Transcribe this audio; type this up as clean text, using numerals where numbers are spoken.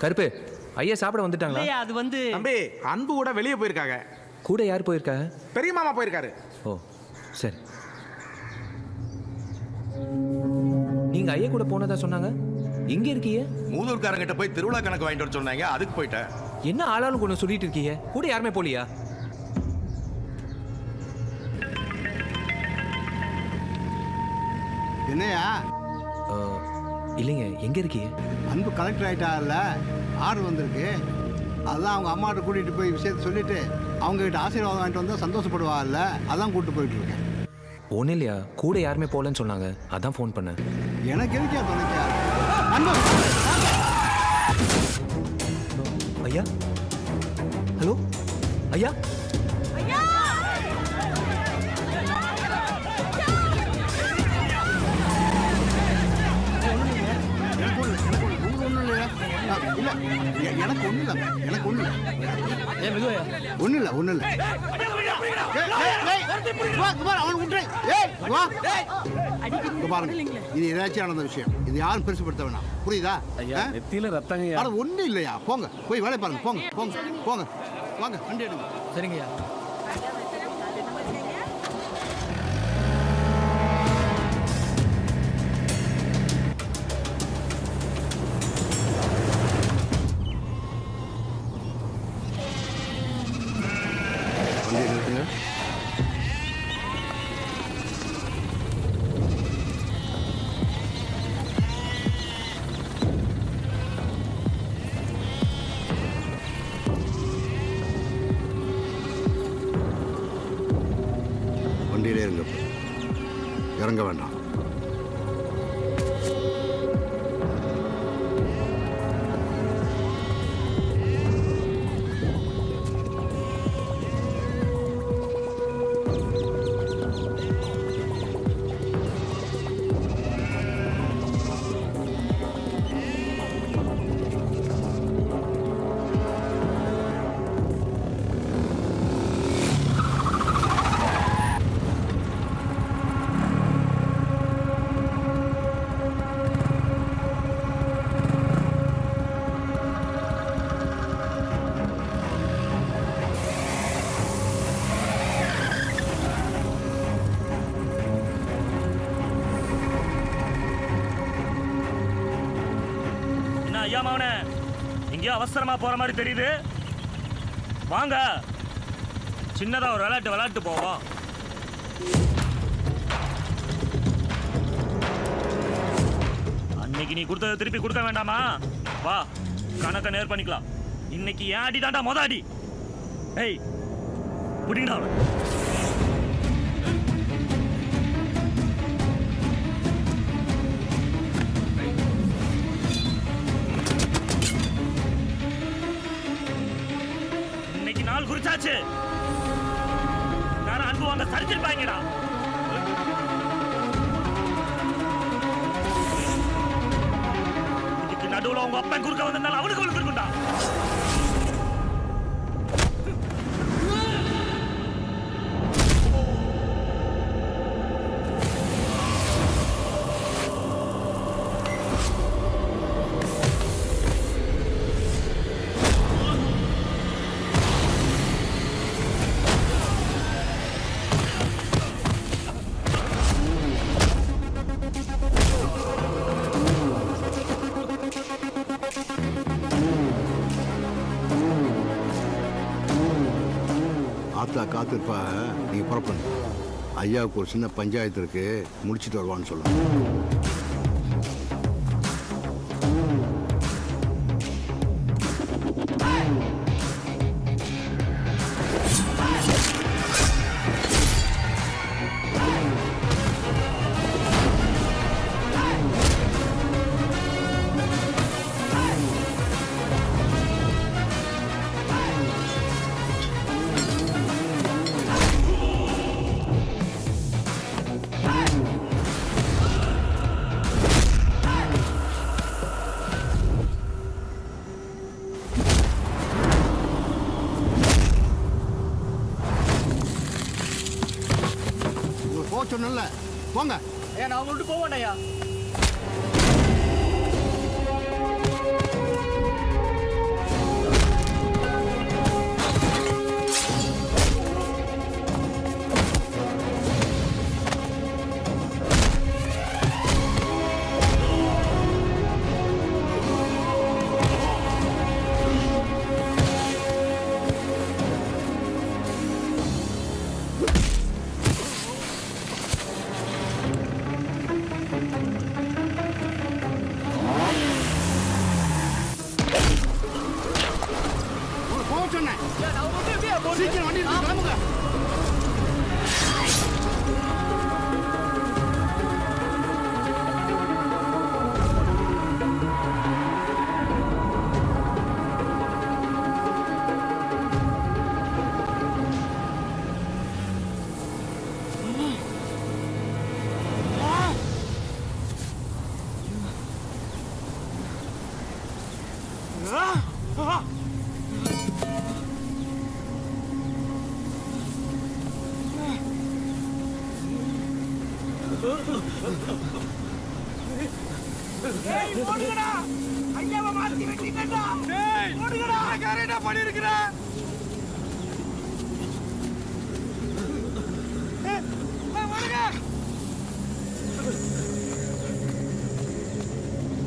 கருப்பு ஐயா சாப்பிட வந்துட்டாங்களா? இல்லையா அது வந்து தம்பி அன்பு கூட வெளியே போயிருக்காங்க. கூட யார் போயிருக்காங்க? பெரிய மாமா போயிருக்காரு. ஓ சரி. நீங்க ஐயா கூட போனதா சொன்னாங்க. எங்க இருக்கீங்க? மூதூர்காரங்கிட்ட போய் திருவிழா கணக்கு வாங்கிட்டு வர சொன்னாங்க, அதுக்கு போயிட்டேன். என்ன ஆளாலும் கொண்டு சொல்லிட்டு இருக்கீங்க? கூட யாருமே போலியா? என்னையா? இல்லைங்க, எங்க இருக்கீங்க? அன்பு கலெக்டர் ஆகிட்டார்ல, ஆர்டர் வந்திருக்கு. அதான் அவங்க அம்மாட்ட கூட்டிகிட்டு போய் விஷயத்தை சொல்லிவிட்டு அவங்ககிட்ட ஆசீர்வாதம் வாங்கிட்டு வந்தால் சந்தோஷப்படுவாள்ல, அதான் கூப்பிட்டு போயிட்டு இருக்கேன். ஒன்றும் இல்லையா, கூட யாருமே போகலன்னு சொன்னாங்க, அதான் ஃபோன் பண்ணேன். எனக்கு எதுக்கே தொலைக்கா? அன்பு ஐயா, ஹலோ ஐயா, எனக்கு ஒன்றும் இல்லை, எனக்கு ஒன்றும் இல்லை, ஒன்றும் இல்லை, ஒன்றும் இல்லை. இது ஏதாச்சும் நடந்த விஷயம், இது யாரும் பெருசுப்படுத்த வேணாம், புரியுதா? நெத்தியில ரத்தங்க. ஒன்றும் இல்லையா, போங்க போய் வேலை பாருங்க, போங்க போங்க போங்க, வாங்க வண்டி எடுங்க. சரிங்கய்யா. வண்டி எடுத்துங்க. வண்டியிலே இருங்க, இறங்க வேண்டாம். ஐயா மவனே, எங்கேயோ அவசரமா போற மாதிரி தெரியுது. வாங்க, சின்னதா ஒரு விளையாட்டு போவோம். அன்னைக்கு நீ கொடுத்ததை திருப்பி கொடுக்க வேண்டாமா? வா, கணக்க நேர் பண்ணிக்கலாம். இன்னைக்கு ஏன் அடி தாண்டா மொத அடி. ஏய் புடிங்கடா. நாள் குறிச்சாச்சு. நான் அன்பு வாங்க சரிச்சிருப்பாங்கடா. இதுக்கு நடுவுல உங்க அப்பா குறுக்க வந்ததால அவனுக்கு விழுந்துருக்குண்டா. ஆத்தா காத்திருப்பா, நீங்க புறப்படணும். ஐயாவுக்கு ஒரு சின்ன பஞ்சாயத்து இருக்கு, முடிச்சுட்டு வருவான்னு சொல்லுங்க. சொன்னல போங்க. ஐயா நான் விட்டு போவேன் ஐயா. ஓடுங்கடா ஐயாவை மாத்தி வெட்டிங்கடா ஓடுங்கடா காரேடா பண்ணி இருக்கற